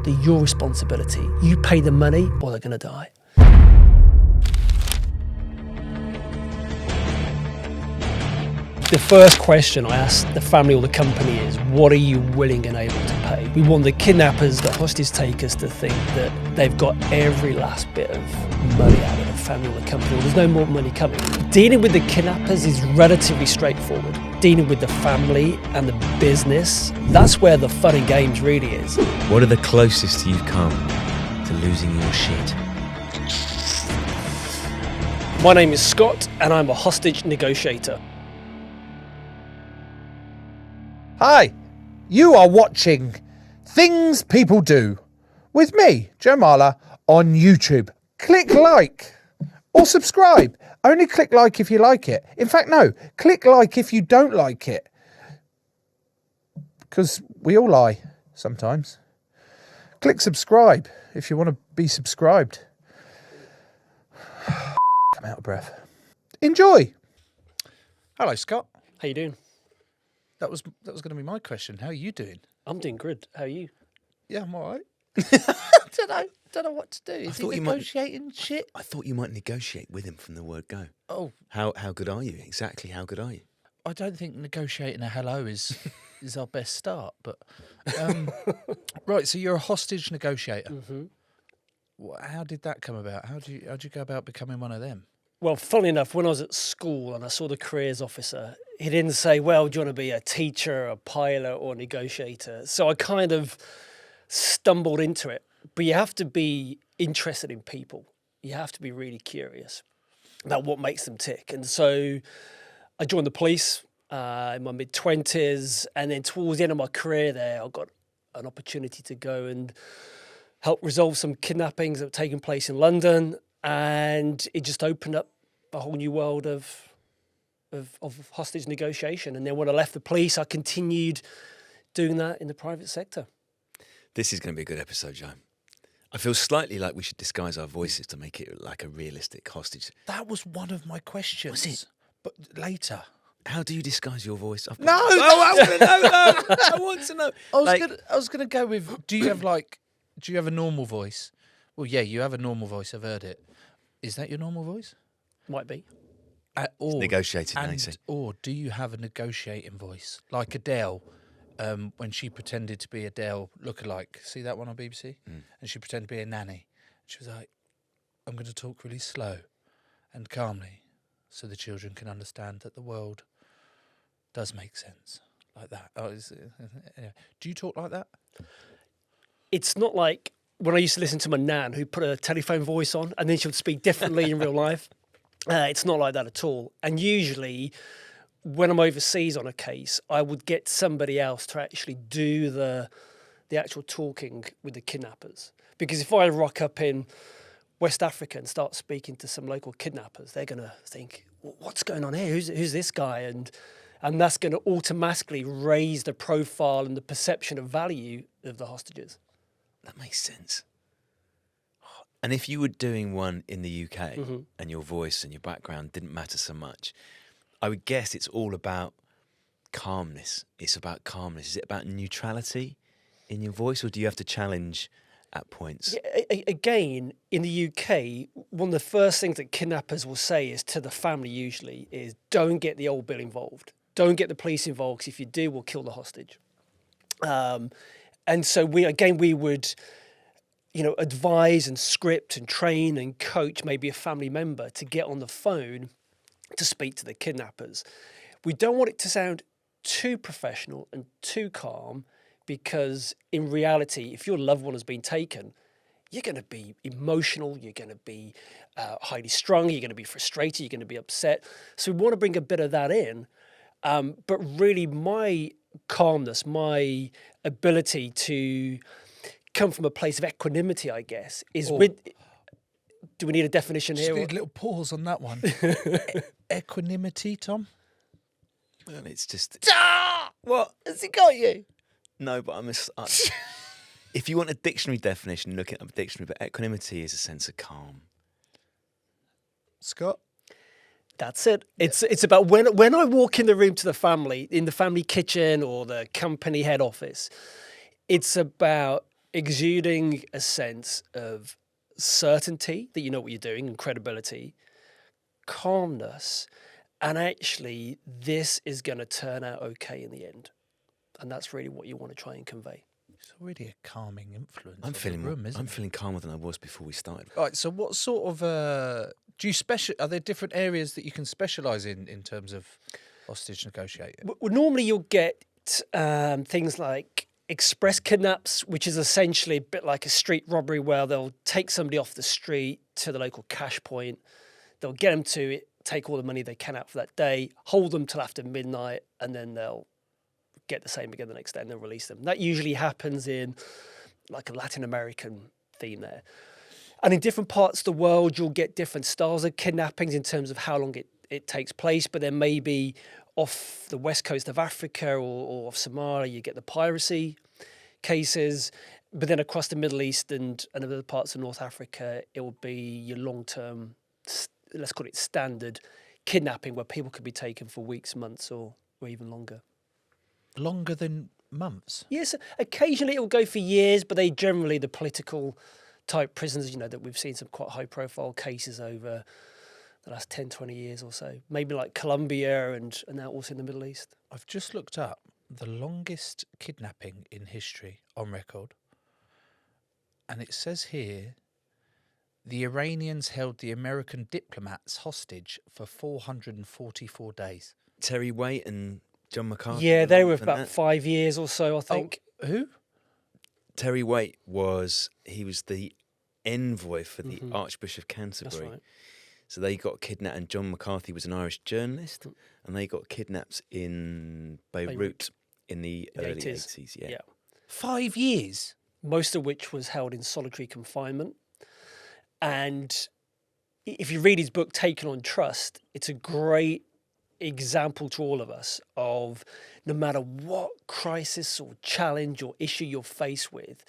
They're your responsibility. You pay the money or they're going to die. The first question I ask the family or the company is, what are you willing and able to pay? We want the kidnappers, the hostage takers to think that they've got every last bit of money out of the family or the company, or there's no more money coming. Dealing with the kidnappers is relatively straightforward. Dealing with the family and the business, that's where the fun and games really is. What are the closest you've come to losing your shit? My name is Scott and I'm a hostage negotiator. Hi, you are watching Things People Do with me, Joe Marler, on YouTube. Click like or subscribe. Only click like if you like it. In fact, no, click like if you don't like it. Because we all lie sometimes. Click subscribe if you want to be subscribed. I'm out of breath. Enjoy. Hello, Scott. How you doing? That was going to be my question. How are you doing? I'm doing good. How are you? Yeah, I'm all right. Don't know what to do. Is he negotiating shit? I thought you might negotiate with him from the word go. Oh, How good are you? Exactly how good are you? I don't think negotiating a hello is our best start. But right, so you're a hostage negotiator. Mm-hmm. How did that come about? How'd you go about becoming one of them? Well, funnily enough, when I was at school and I saw the careers officer, he didn't say, well, do you want to be a teacher, a pilot or a negotiator? So I kind of stumbled into it. But you have to be interested in people. You have to be really curious about what makes them tick. And so I joined the police in my mid-20s. And then towards the end of my career there, I got an opportunity to go and help resolve some kidnappings that were taking place in London. And it just opened up a whole new world of hostage negotiation. And then when I left the police, I continued doing that in the private sector. This is going to be a good episode, Joe. I feel slightly like we should disguise our voices to make it like a realistic hostage. That was one of my questions. Was it? But later. How do you disguise your voice? No, I want to know. I want to know. I was gonna go with. Do you have a normal voice? Well, yeah, you have a normal voice. I've heard it. Is that your normal voice? Might be. Or negotiated, Nancy. Or do you have a negotiating voice like Adele? When she pretended to be Adele lookalike. See that one on BBC? And she pretended to be a nanny. She was like, I'm going to talk really slow and calmly so the children can understand that the world does make sense. Like that. Anyway. Do you talk like that? It's not like when I used to listen to my nan who put a telephone voice on and then she would speak differently in real life. It's not like that at all. And usually when I'm overseas on a case, I would get somebody else to actually do the actual talking with the kidnappers. Because if I rock up in West Africa and start speaking to some local kidnappers, they're going to think, what's going on here? Who's this guy? And that's going to automatically raise the profile and the perception of value of the hostages. That makes sense. And if you were doing one in the UK and your voice and your background didn't matter so much, I would guess it's all about calmness. It's about calmness. Is it about neutrality in your voice, or do you have to challenge at points? Yeah, again, in the UK, one of the first things that kidnappers will say is to the family usually is don't get the old bill involved. Don't get the police involved, because if you do, we'll kill the hostage. And so we would, advise and script and train and coach maybe a family member to get on the phone to speak to the kidnappers. We don't want it to sound too professional and too calm, because in reality, if your loved one has been taken, you're going to be emotional, you're going to be highly strung, you're going to be frustrated, you're going to be upset. So we want to bring a bit of that in. But really my calmness, my ability to come from a place of equanimity, I guess, is with... Do we need a definition here? Just need a little pause on that one. Equanimity, Tom? Well, it's just... What? Has he got you? No, but if you want a dictionary definition, look at a dictionary, but equanimity is a sense of calm. Scott? That's it. It's about when I walk in the room to the family, in the family kitchen or the company head office, it's about exuding a sense of certainty that you know what you're doing and credibility, calmness, and actually this is going to turn out okay in the end. And that's really what you want to try and convey. It's already a calming influence. I'm on feeling the room, isn't I'm it? feeling calmer than I was before we started. Right. So, what sort of do you are there different areas that you can specialise in terms of hostage negotiating? Well, normally you'll get things like express kidnaps, which is essentially a bit like a street robbery where they'll take somebody off the street to the local cash point. They'll get them to it, take all the money they can out for that day, hold them till after midnight, and then they'll get the same again the next day and they'll release them. That usually happens in like a Latin American theme there. And in different parts of the world, you'll get different styles of kidnappings in terms of how long it takes place. But there may be off the west coast of Africa or off Somalia, you get the piracy cases. But then across the Middle East and other parts of North Africa, it will be your long-term, let's call it standard kidnapping, where people could be taken for weeks, months, or even longer. Longer than months? Yes, occasionally it will go for years, but they generally, the political type prisoners, that we've seen some quite high profile cases over the last 10, 20 years or so. Maybe like Colombia and now also in the Middle East. I've just looked up the longest kidnapping in history on record. And it says here, the Iranians held the American diplomats hostage for 444 days. Terry Waite and John McCarthy. Yeah, they were and about that. 5 years or so, I think. Oh, who? Terry Waite was the envoy for the Archbishop of That's Canterbury. right. So they got kidnapped, and John McCarthy was an Irish journalist, and they got kidnapped in Beirut in the early 80s. Yeah. 5 years? Most of which was held in solitary confinement. And if you read his book, Taken on Trust, it's a great example to all of us of no matter what crisis or challenge or issue you're faced with,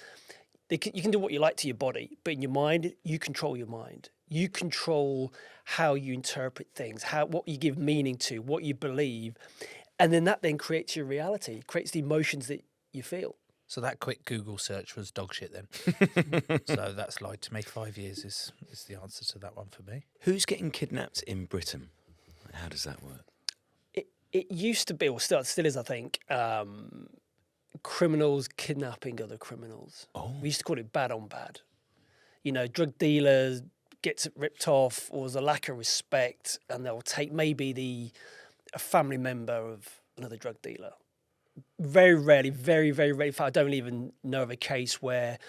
you can do what you like to your body, but in your mind, you control your mind. You control how you interpret things, what you give meaning to, what you believe, and then that then creates your reality, creates the emotions that you feel. So that quick Google search was dog shit then. So that's lied to me. 5 years is the answer to that one for me. Who's getting kidnapped in Britain? How does that work? It used to be, or still is, I think, criminals kidnapping other criminals. Oh. We used to call it bad on bad. Drug dealers gets it ripped off, or there's a lack of respect, and they'll take maybe a family member of another drug dealer. Very rarely, very, very rarely. In fact, I don't even know of a case where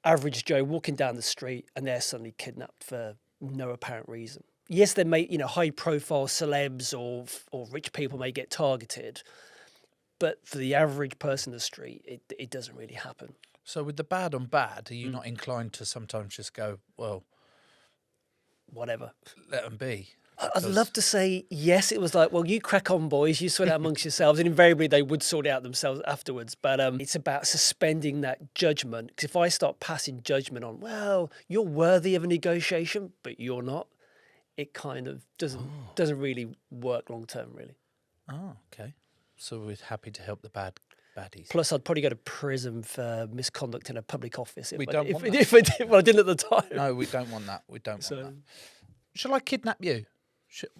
average Joe walking down the street and they're suddenly kidnapped for no apparent reason. Yes, they may, high-profile celebs or rich people may get targeted, but for the average person in the street, it doesn't really happen. So with the bad on bad, are you not inclined to sometimes just go, well, Whatever. let them be? I'd love to say yes. It was like, well, you crack on, boys. You sort it out amongst yourselves, and invariably they would sort it out themselves afterwards. But it's about suspending that judgment. Because if I start passing judgment on, well, you're worthy of a negotiation, but you're not, it kind of doesn't really work long term, really. Oh, okay. So we're happy to help the baddies. Plus, I'd probably go to prison for misconduct in a public office. We don't want that. If I did, well, I didn't at the time. No, we don't want that. We don't want that. Shall I kidnap you?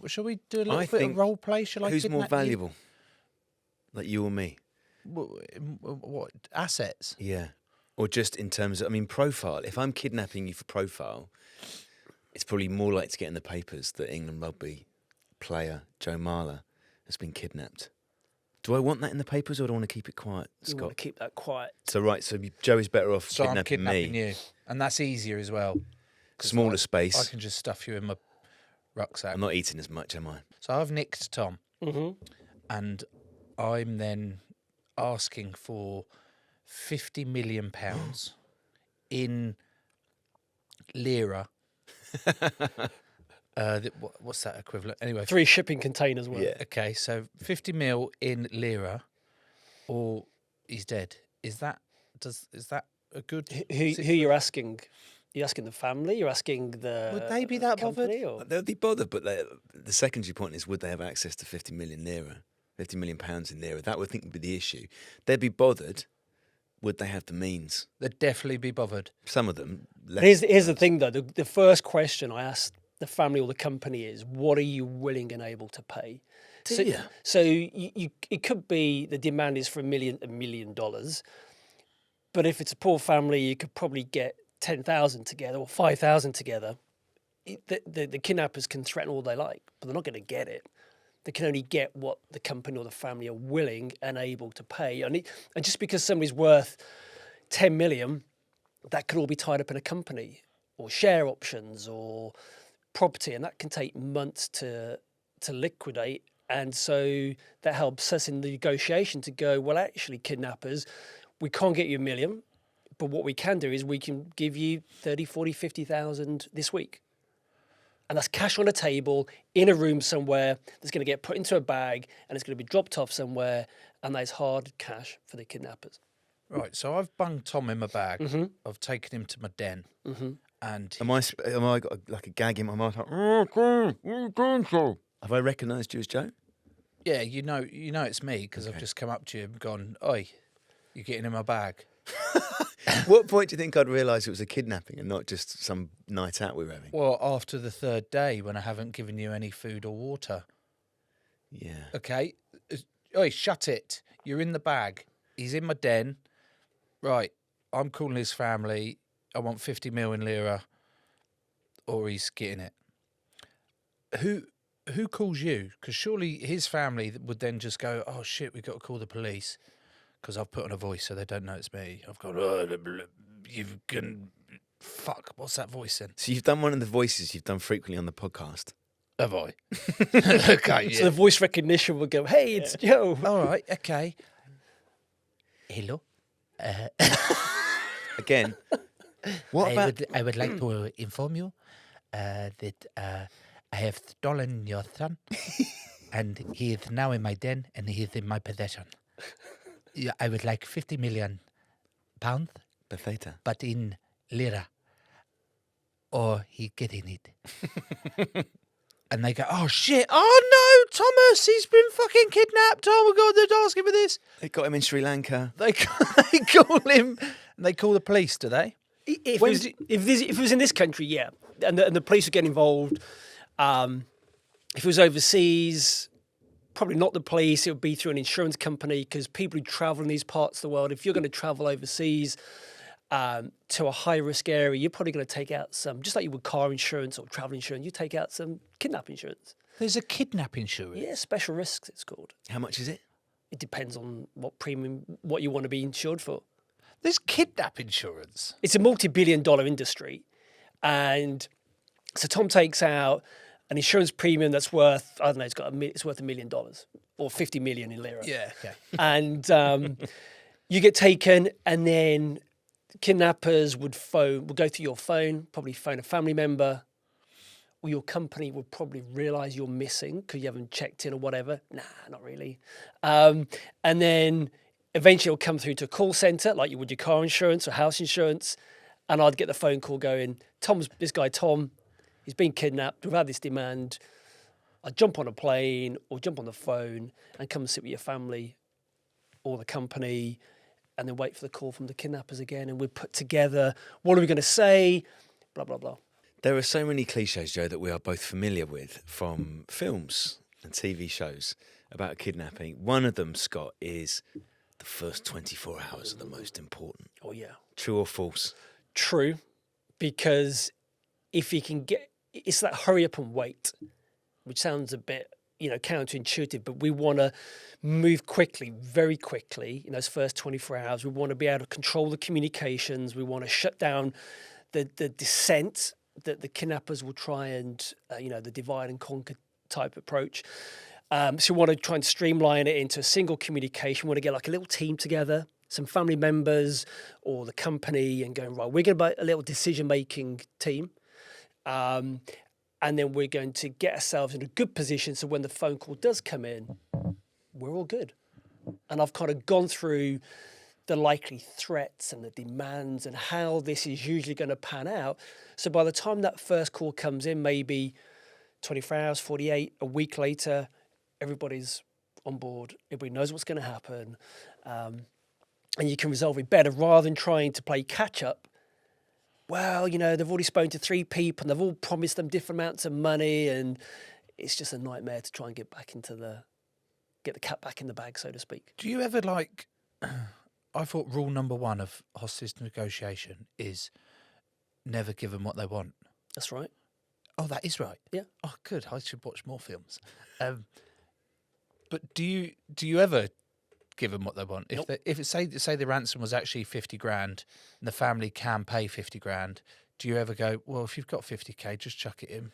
Shall we do a little bit of role play? Shall I Who's kidnap more valuable? Like you or me? What assets? Yeah. Or just in terms of, profile. If I'm kidnapping you for profile, it's probably more likely to get in the papers that England rugby player Joe Marler has been kidnapped. Do I want that in the papers, or do I want to keep it quiet, Scott? You want to keep that quiet. So Joe is better off So I'm kidnapping kidnapping me. you, and that's easier as well. 'Cause Smaller I space. can just stuff you in my rucksack. I'm not eating as much, am I? So I've nicked Tom, Mm-hmm. and I'm then asking for £50 million in lira. What's that equivalent? Anyway, 3 shipping containers worth. Yeah. okay, so 50 mil in lira, or he's dead. Is that a good? Who you're asking? You're asking the family? You're asking the Would they be that company, bothered? or? They'll be bothered, but the secondary point is, would they have access to 50 million lira? 50 million pounds in lira? That would think would be the issue. They'd be bothered, Would they have the means? They'd definitely be bothered. Some of them. Less. Here's the thing, though. The first question I asked the family or the company is, what are you willing and able to pay? So it could be the demand is for $1 million. But if it's a poor family, you could probably get 10,000 together or 5,000 together. The kidnappers can threaten all they like, but they're not going to get it. They can only get what the company or the family are willing and able to pay. And just because somebody's worth 10 million, that could all be tied up in a company or share options or property, and that can take months to liquidate. And so that helps us in the negotiation to go, well, actually, kidnappers, we can't get you $1 million, but what we can do is we can give you 30, 40, 50,000 this week. And that's cash on a table in a room somewhere that's going to get put into a bag and it's going to be dropped off somewhere, and that's hard cash for the kidnappers. Right, so I've bunged Tom in my bag. I've taken him to my den, and Am I got like a gag in my mouth? Like, "Oh, have I recognised you as Joe? yeah, you know it's me because I've just come up to you and gone, "Oi, you're getting in my bag." What point do you think I'd realise it was a kidnapping and not just some night out we were having? Well, after the third day, when I haven't given you any food or water. Yeah. Okay, oi, shut it. You're in the bag. He's in my den. Right, I'm calling his family. I want 50 million lira, or he's getting it. Who calls you? Because surely his family would then just go, "Oh shit, we've got to call the police," because I've put on a voice so they don't know it's me. I've got, you can, fuck, what's that voice then? So you've done one of the voices you've done frequently on the podcast. Have I? Okay, So the voice recognition will go, hey, it's Joe. All right, okay. Hello. Again, what about... I would like to inform you that I have stolen your son, and he is now in my den, and he is in my possession. Yeah, I would like 50 million pounds, Perfecto. but in lira, or he getting it. And they go, "Oh shit! Oh no, Thomas, he's been fucking kidnapped. Oh my god, they're asking for this." They got him in Sri Lanka. They call him. And they call the police, do they? If it was in this country, yeah, and the police would get involved. If it was overseas, probably not the police. It would be through an insurance company, because people who travel in these parts of the world, if you're going to travel overseas to a high-risk area, you're probably going to take out some, just like you would car insurance or travel insurance, you take out some kidnap insurance. There's a kidnap insurance. Yeah, special risks it's called. How much is it? It depends on what premium, what you want to be insured for. There's kidnap insurance. It's a multi-billion-dollar industry, and so Tom takes out an insurance premium that's worth, I don't know, it's worth $1 million or 50 million in lira. Yeah, okay. And you get taken, and then kidnappers would go through your phone, probably phone a family member, or your company would probably realise you're missing because you haven't checked in or whatever. Nah, not really. And then eventually it'll come through to a call centre, like you would your car insurance or house insurance, and I'd get the phone call going, this guy Tom, he's been kidnapped, we've had this demand. I'd jump on a plane or jump on the phone and come and sit with your family or the company, and then wait for the call from the kidnappers again, and we'd put together, what are we going to say, blah, blah, blah. There are so many cliches, Joe, that we are both familiar with from films and TV shows about kidnapping. One of them, Scott, is the first 24 hours are the most important. Oh, yeah. True or false? True, because if you can it's that hurry up and wait, which sounds a bit, counterintuitive, but we want to move quickly, very quickly in those first 24 hours. We want to be able to control the communications. We want to shut down the descent that the kidnappers will try and, the divide and conquer type approach. So we want to try and streamline it into a single communication. We want to get like a little team together, some family members or the company, and going, right, we're going to be a little decision-making team. And then we're going to get ourselves in a good position so when the phone call does come in, we're all good. And I've kind of gone through the likely threats and the demands and how this is usually going to pan out. So by the time that first call comes in, maybe 24 hours, 48, a week later, everybody's on board. Everybody knows what's going to happen. and you can resolve it better rather than trying to play catch up. Well, they've already spoken to 3 people and they've all promised them different amounts of money, and it's just a nightmare to try and get the cat back in the bag, so to speak. Do you ever I thought rule number 1 of hostage negotiation is never give them what they want. That's right. Oh, that is right. Yeah. Oh, good. I should watch more films. But do you ever give them what they want? Nope. If it say the ransom was actually 50 grand and the family can pay 50 grand, do you ever go, well, if you've got 50k, just chuck it in?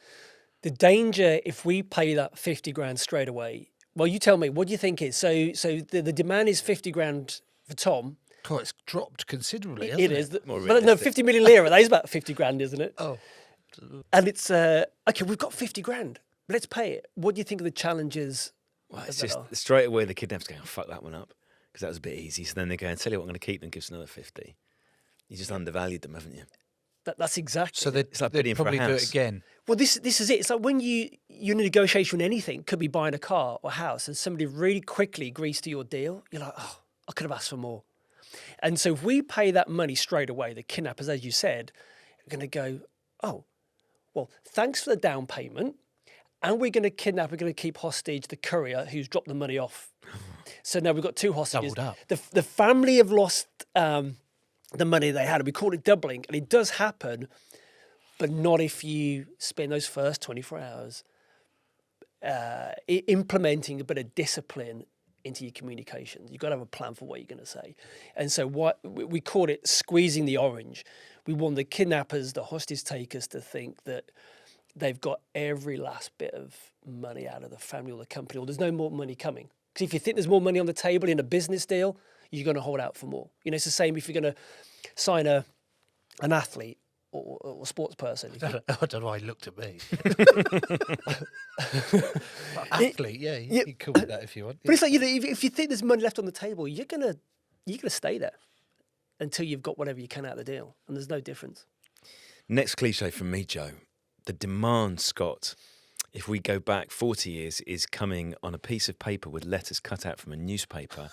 The danger if we pay that 50 grand straight away. Well, you tell me, what do you think is? So the demand is 50 grand for Tom. Oh, it's dropped considerably, hasn't It it? is. More But no, realistic. 50 million lira, that is about 50 grand, isn't it? Oh. And it's, okay, we've got 50 grand. Let's pay it. What do you think of the challenges? Well, of it's that just are? straight away the kidnappers going, oh, fuck that one up, because that was a bit easy. So then they go and tell you what, I'm going to keep them, give us another 50. You just undervalued them, haven't you? That's exactly. So it. It's like they'd bidding for a probably do it house. again. Well, this is it. It's like when you're in a negotiation on anything, could be buying a car or a house, and somebody really quickly agrees to your deal. You're like, oh, I could have asked for more. And so if we pay that money straight away, the kidnappers, as you said, are going to go, oh, well, thanks for the down payment, and we're going to keep hostage the courier who's dropped the money off. So now we've got 2 hostages. Doubled up. The family have lost the money they had. We call it doubling, and it does happen, but not if you spend those first 24 hours implementing a bit of discipline into your communications. You've got to have a plan for what you're going to say. And so what we call it squeezing the orange. We want the kidnappers, the hostage takers, to think that they've got every last bit of money out of the family or the company, or there's no more money coming. Because if you think there's more money on the table in a business deal, you're going to hold out for more. It's the same if you're going to sign an athlete or a sports person. I don't know why he looked at me. Athlete, yeah, you call it that if you want. But it's like, if you think there's money left on the table, you're gonna stay there until you've got whatever you can out of the deal, and there's no difference. Next cliche from me, Joe. The demand, Scott, if we go back 40 years, is coming on a piece of paper with letters cut out from a newspaper.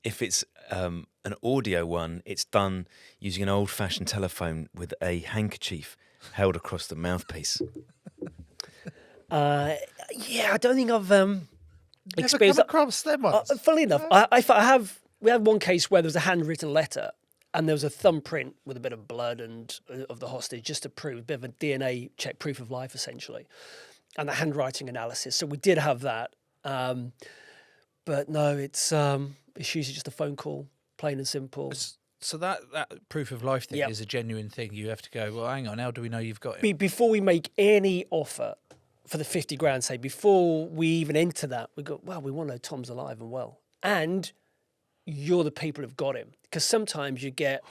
If it's an audio one, it's done using an old-fashioned telephone with a handkerchief held across the mouthpiece. Yeah, I don't think I've Never experienced come that. across them ones. Funnily enough, we had one case where there was a handwritten letter and there was a thumbprint with a bit of blood and of the hostage, just to prove a bit of a DNA check, proof of life, essentially, and the handwriting analysis. So we did have that, but no, it's usually just a phone call, plain and simple. So that proof of life thing Yep. is a genuine thing. You have to go, well, hang on, how do we know you've got him? Before we make any offer for the 50 grand, say, before we even enter that, we go, well, we want to know Tom's alive and well. And you're the people who've got him. Because sometimes you get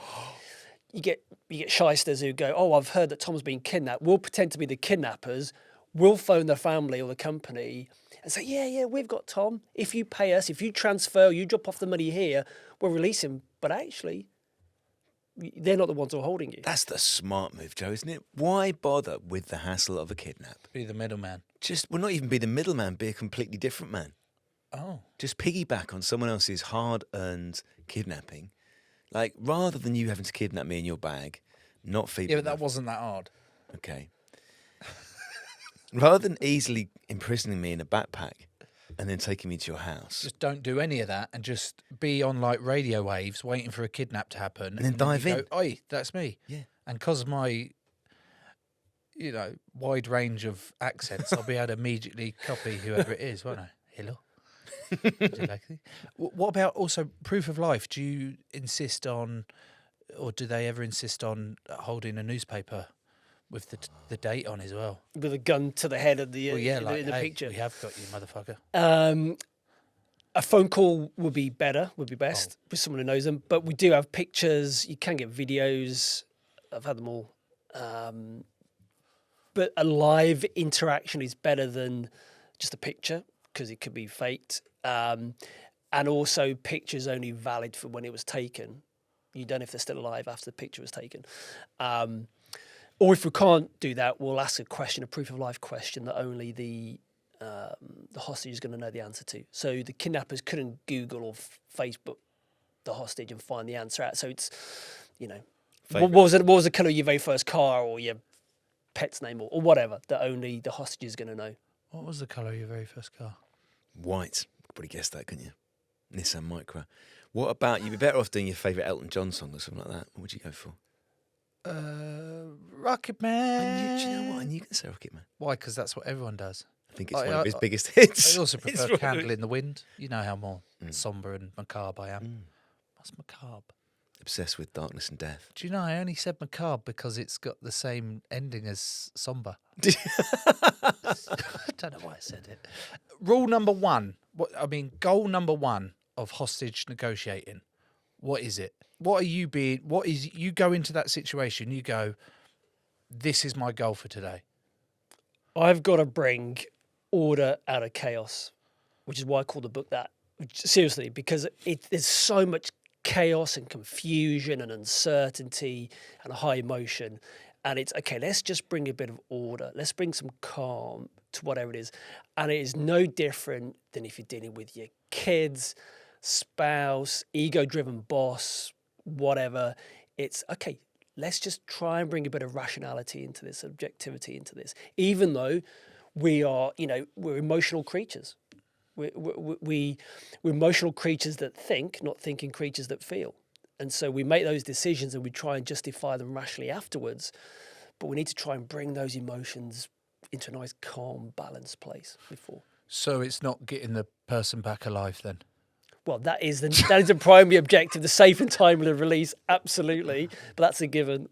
shysters who go, oh, I've heard that Tom's been kidnapped. We'll pretend to be the kidnappers. We'll phone the family or the company and say, yeah, we've got Tom. If you pay us, if you transfer, you drop off the money here, we'll release him. But actually, they're not the ones who are holding you. That's the smart move, Joe, isn't it? Why bother with the hassle of a kidnap? Be the middleman. Not even be the middleman, be a completely different man. Oh. Just piggyback on someone else's hard-earned kidnapping. Like, rather than you having to kidnap me in your bag, not feed Yeah, me but that enough- wasn't that hard. Okay. Rather than easily imprisoning me in a backpack and then taking me to your house. Just don't do any of that and just be on like radio waves waiting for a kidnap to happen. And then dive you in. Go, oi, that's me. Yeah. And because of my, wide range of accents, I'll be able to immediately copy whoever it is, won't I? Hello. Would you like it? What about also proof of life? Do you insist on, or do they ever insist on holding a newspaper with the date on as well? With a gun to the head of the, Well, yeah, in the hey, picture. we have got you, motherfucker. A phone call would be best with someone who knows them. But we do have pictures. You can get videos. I've had them all. But a live interaction is better than just a picture because it could be faked. And also, pictures only valid for when it was taken. You don't know if they're still alive after the picture was taken. Or if we can't do that, we'll ask a question, a proof of life question that only the hostage is going to know the answer to. So the kidnappers couldn't Google or Facebook the hostage and find the answer out. So it's, Favourite? what was the colour of your very first car or your pet's name or whatever that only the hostage is going to know. What was the colour of your very first car? White. You could probably guess that, couldn't you? Nissan Micra. What about, you'd be better off doing your favourite Elton John song or something like that. What would you go for? Rocket Do Man. you know what? And you can say Rocket Man. Why? Because that's what everyone does. I think it's I- one of his I- biggest hits. I also It's prefer one of Candle it. in the Wind. You know how more sombre and macabre I am. What's macabre? Obsessed with darkness and death. Do you know I only said macabre because it's got the same ending as sombre. I don't know why I said it. Rule number one. Goal number one of hostage negotiating. What is it? You go into that situation, you go, this is my goal for today. I've got to bring order out of chaos, which is why I call the book that. Seriously, because there's so much chaos and confusion and uncertainty and high emotion. And it's, okay, let's just bring a bit of order. Let's bring some calm to whatever it is. And it is no different than if you're dealing with your kids, spouse, ego-driven boss, whatever. It's, okay, let's just try and bring a bit of rationality into this, objectivity into this, even though we are, we're emotional creatures. We're emotional creatures that think, not thinking creatures that feel. And so we make those decisions and we try and justify them rationally afterwards. But we need to try and bring those emotions into a nice, calm, balanced place before. So it's not getting the person back alive then? Well, that is the primary objective, the safe and timely release, absolutely. But that's a given.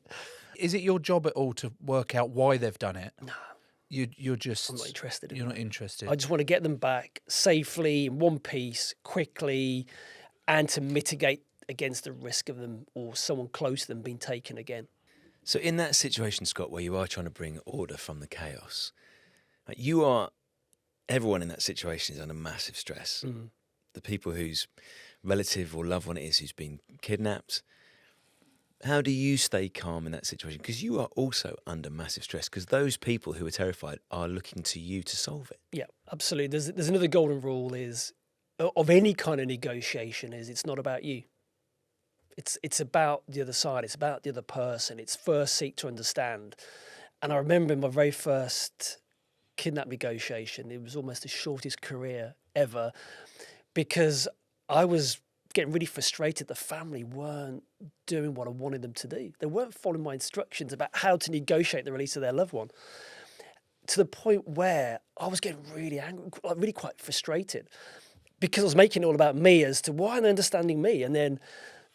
Is it your job at all to work out why they've done it? No. You're just... I'm not interested in You're that. not interested. I just want to get them back safely, in one piece, quickly, and to mitigate against the risk of them or someone close to them being taken again. So in that situation, Scott, where you are trying to bring order from the chaos, everyone in that situation is under massive stress. The people whose relative or loved one it is who's been kidnapped. How do you stay calm in that situation? Because you are also under massive stress because those people who are terrified are looking to you to solve it. Yeah, absolutely. There's another golden rule is of any kind of negotiation is it's not about you. It's about the other side. It's about the other person. It's first seek to understand. And I remember in my very first kidnap negotiation, it was almost the shortest career ever because I was getting really frustrated. The family weren't doing what I wanted them to do. They weren't following my instructions about how to negotiate the release of their loved one, to the point where I was getting really angry, like really quite frustrated because I was making it all about me as to why aren't they understanding me? And then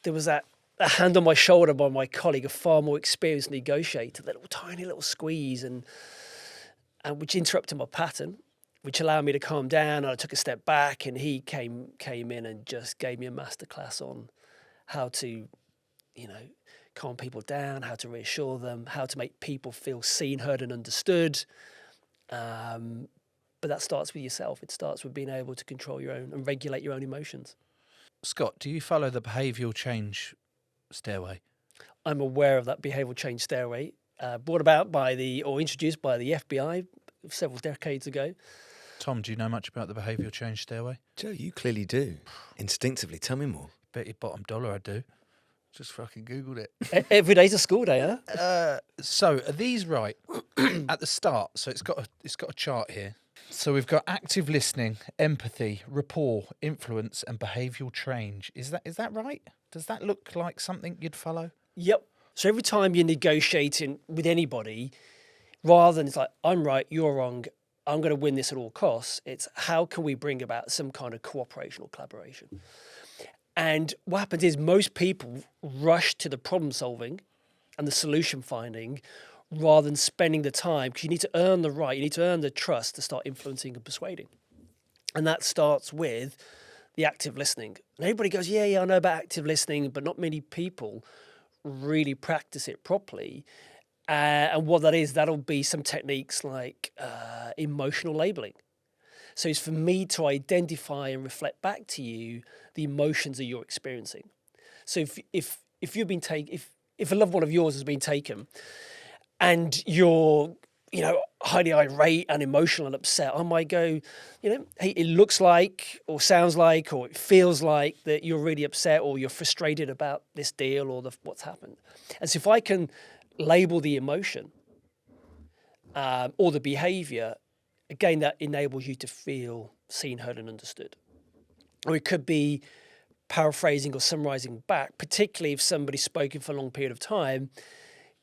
there was a hand on my shoulder by my colleague, a far more experienced negotiator, that little tiny little squeeze and which interrupted my pattern, which allowed me to calm down. And I took a step back and he came in and just gave me a masterclass on how to, calm people down, how to reassure them, how to make people feel seen, heard and understood. But that starts with yourself. It starts with being able to control your own and regulate your own emotions. Scott, do you follow the behavioural change stairway? I'm aware of that behavioural change stairway, brought about or introduced by the FBI several decades ago. Tom, do you know much about the behavioural change stairway? Joe, you clearly do. Instinctively. Tell me more. Bet your bottom dollar I do. Just fucking Googled it. Every day's a school day, huh? So are these right at the start? So it's got a chart here. So we've got active listening, empathy, rapport, influence, and behavioural change. Is that right? Does that look like something you'd follow? Yep. So every time you're negotiating with anybody, rather than it's like, I'm right, you're wrong, I'm going to win this at all costs, it's how can we bring about some kind of cooperation or collaboration? And what happens is most people rush to the problem solving and the solution finding rather than spending the time, because you need to earn the right, you need to earn the trust to start influencing and persuading. And that starts with the active listening. And everybody goes, yeah, I know about active listening, but not many people really practice it properly. And what that is, that'll be some techniques like emotional labeling. So it's for me to identify and reflect back to you the emotions that you're experiencing. So if you've been taken, if a loved one of yours has been taken, and you're highly irate and emotional and upset, I might go, hey, it looks like or sounds like or it feels like that you're really upset or you're frustrated about this deal or what's happened. And so if I can label the emotion or the behavior, again, that enables you to feel seen, heard, and understood. Or it could be paraphrasing or summarizing back, particularly if somebody's spoken for a long period of time.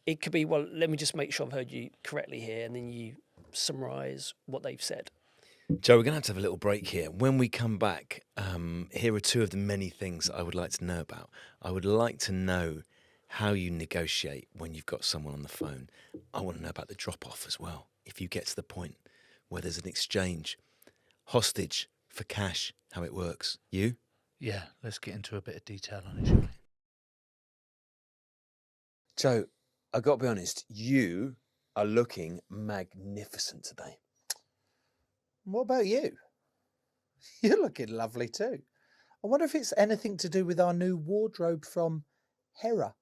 It could be, well, let me just make sure I've heard you correctly here, and then you summarize what they've said. Joe, we're going to have a little break here. When we come back, here are two of the many things I would like to know about. I would like to know how you negotiate when you've got someone on the phone. I want to know about the drop-off as well, if you get to the point where there's an exchange. Hostage for cash, how it works. You? Yeah, let's get into a bit of detail on it, shall we? Joe, I've got to be honest, you are looking magnificent today. What about you? You're looking lovely too. I wonder if it's anything to do with our new wardrobe from Hera.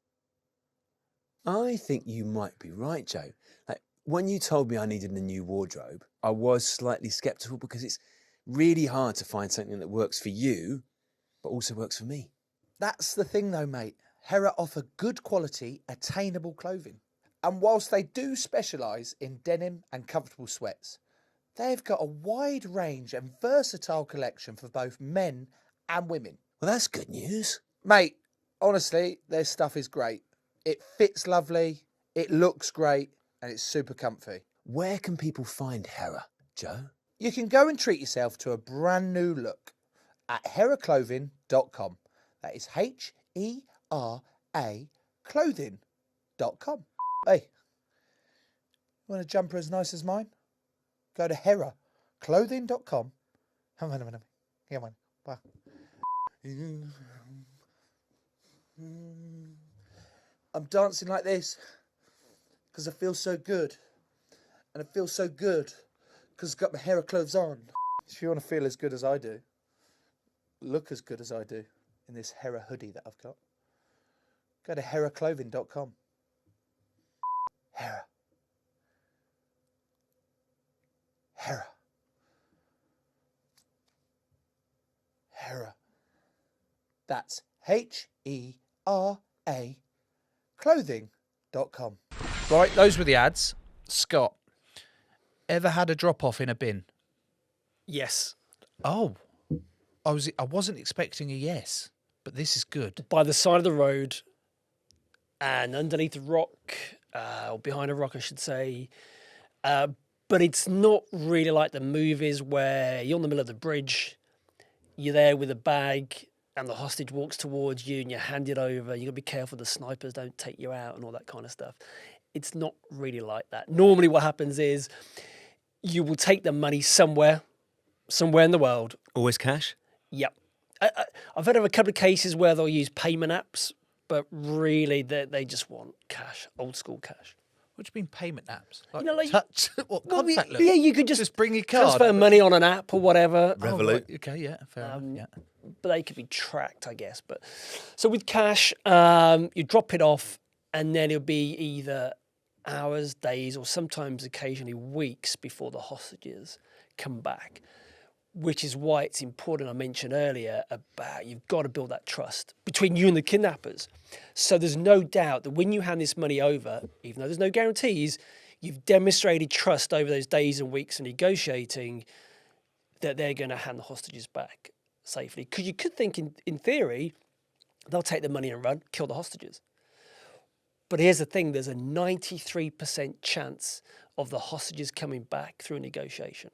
I think you might be right, Joe. Like, when you told me I needed a new wardrobe, I was slightly sceptical because it's really hard to find something that works for you, but also works for me. That's the thing though, mate. Hera offer good quality, attainable clothing. And whilst they do specialise in denim and comfortable sweats, they've got a wide range and versatile collection for both men and women. Well, that's good news. Mate, honestly, their stuff is great. It fits lovely, it looks great, and it's super comfy. Where can people find Hera, Joe? You can go and treat yourself to a brand new look at heraclothing.com. That is HERA clothing.com. Hey, you want a jumper as nice as mine? Go to heraclothing.com. Come on. Wow. I'm dancing like this because I feel so good. And I feel so good because I've got my Hera clothes on. If you want to feel as good as I do, look as good as I do in this Hera hoodie that I've got, go to heraclothing.com. Hera. Hera. Hera. That's HERA clothing.com. Right, those were the ads. Scott, ever had a drop-off in a bin? Yes. Oh, I wasn't expecting a yes, but this is good. By the side of the road and underneath a rock, or behind a rock, I should say. But it's not really like the movies where you're in the middle of the bridge, you're there with a bag, and the hostage walks towards you and you hand it over. You've got to be careful the snipers don't take you out and all that kind of stuff. It's not really like that. Normally what happens is you will take the money somewhere in the world. Always cash? Yep. I've heard of a couple of cases where they'll use payment apps, but really they just want cash, old school cash. What do you mean payment apps? Like, like- touch, what, Well, contactless? yeah, you could just bring your card. transfer money on an app or whatever. Revolut. Oh, right, okay, yeah, fair enough. Yeah. But they could be tracked, I guess. But so with cash, you drop it off, and then it'll be either hours, days, or sometimes occasionally weeks before the hostages come back. Which is why it's important, I mentioned earlier, about you've got to build that trust between you and the kidnappers. So there's no doubt that when you hand this money over, even though there's no guarantees, you've demonstrated trust over those days and weeks of negotiating that they're going to hand the hostages back safely. Because you could think, in theory, they'll take the money and run, kill the hostages. But here's the thing, there's a 93% chance of the hostages coming back through a negotiation.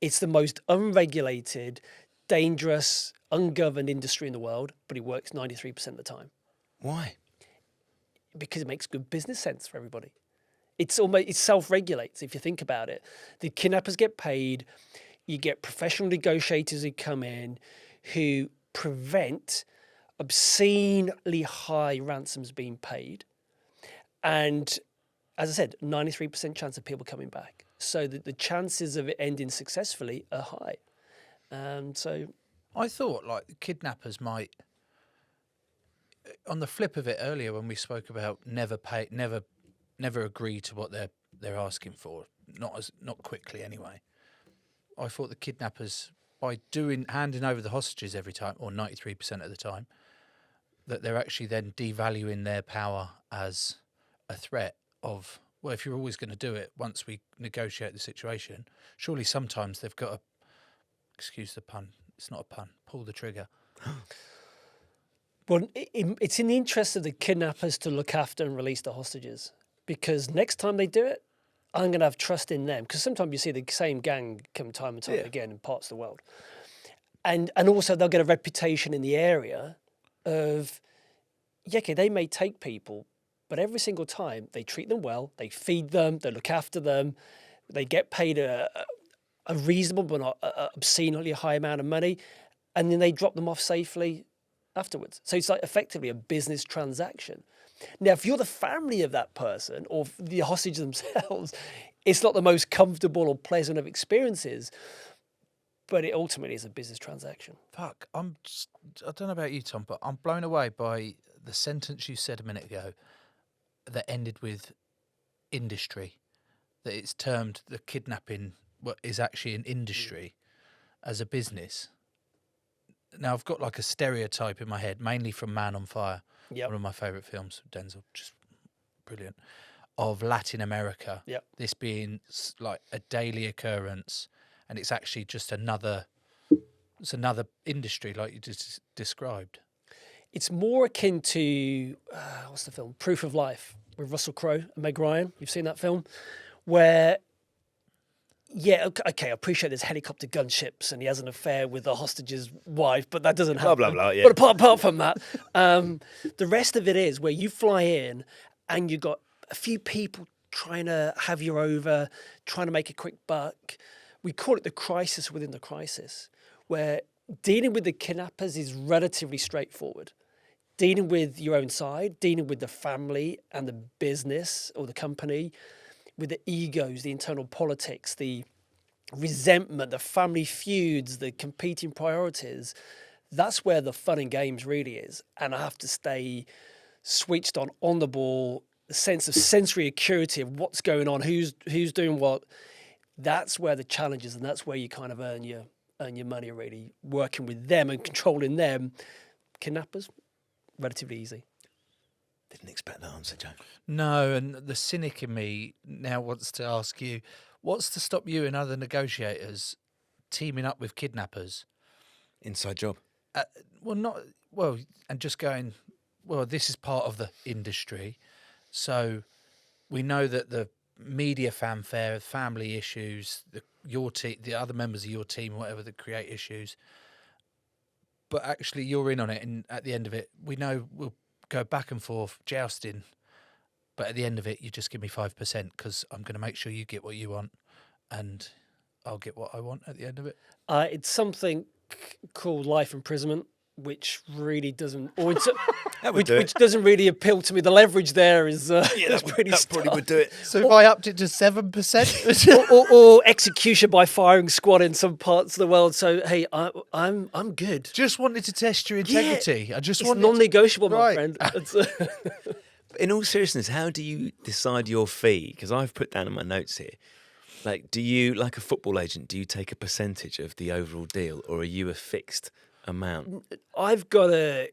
It's the most unregulated, dangerous, ungoverned industry in the world, but it works 93% of the time. Why? Because it makes good business sense for everybody. It self-regulates, if you think about it. The kidnappers get paid, you get professional negotiators who come in who prevent obscenely high ransoms being paid. And as I said, 93% chance of people coming back. So the chances of it ending successfully are high. So I thought like the kidnappers might, on the flip of it earlier when we spoke about never agree to what they're they're asking for. Not quickly anyway. I thought the kidnappers, by handing over the hostages every time, or 93% of the time, that they're actually then devaluing their power as a threat of, well, if you're always going to do it once we negotiate the situation, surely sometimes they've got to, excuse the pun, it's not a pun, pull the trigger. Well, it's in the interest of the kidnappers to look after and release the hostages, because next time they do it, I'm going to have trust in them, because sometimes you see the same gang come time and time again in parts of the world. And also they'll get a reputation in the area of, yeah, okay, they may take people, but every single time they treat them well, they feed them, they look after them, they get paid a reasonable but not obscenely high amount of money, and then they drop them off safely afterwards. So it's like effectively a business transaction. Now, if you're the family of that person or the hostage themselves, it's not the most comfortable or pleasant of experiences, but it ultimately is a business transaction. Fuck, I don't know about you, Tom, but I'm blown away by the sentence you said a minute ago that ended with industry, that it's termed the kidnapping what is actually an industry as a business. Now, I've got like a stereotype in my head, mainly from Man on Fire, one of my favourite films, Denzel, just brilliant, of Latin America. This being like a daily occurrence, and it's actually just another industry like you just described. It's more akin to, what's the film? Proof of Life with Russell Crowe and Meg Ryan. You've seen that film? Where, yeah, okay, I appreciate there's helicopter gunships and he has an affair with the hostage's wife, but that doesn't happen. Blah, blah, blah, yeah. But apart from that, the rest of it is where you fly in and you've got a few people trying to have you over, trying to make a quick buck. We call it the crisis within the crisis, where dealing with the kidnappers is relatively straightforward. Dealing with your own side, dealing with the family and the business or the company, with the egos, the internal politics, the resentment, the family feuds, the competing priorities, that's where the fun and games really is. And I have to stay switched on the ball, the sense of sensory acuity of what's going on, who's doing what. That's where the challenge is, and that's where you kind of earn your money, really, working with them and controlling them. Kidnappers, relatively easy. Didn't expect that answer, Joe. No, and the cynic in me now wants to ask you, what's to stop you and other negotiators teaming up with kidnappers? Inside job. And just going, well, this is part of the industry. So we know that the media fanfare, family issues, the other members of your team, whatever, that create issues. But actually you're in on it, and at the end of it, we know we'll go back and forth, jousting, but at the end of it, you just give me 5% because I'm going to make sure you get what you want and I'll get what I want at the end of it. It's something called life imprisonment, which really doesn't, or which doesn't really appeal to me. The leverage there is pretty that probably would do it. So if I upped it to 7%, or execution by firing squad in some parts of the world. So hey, I'm good. Just wanted to test your integrity. Yeah, it's non-negotiable, my Right. friend. In all seriousness, how do you decide your fee? Because I've put down in my notes here, like, do you, like a football agent, do you take a percentage of the overall deal, or are you a fixed amount? I've got to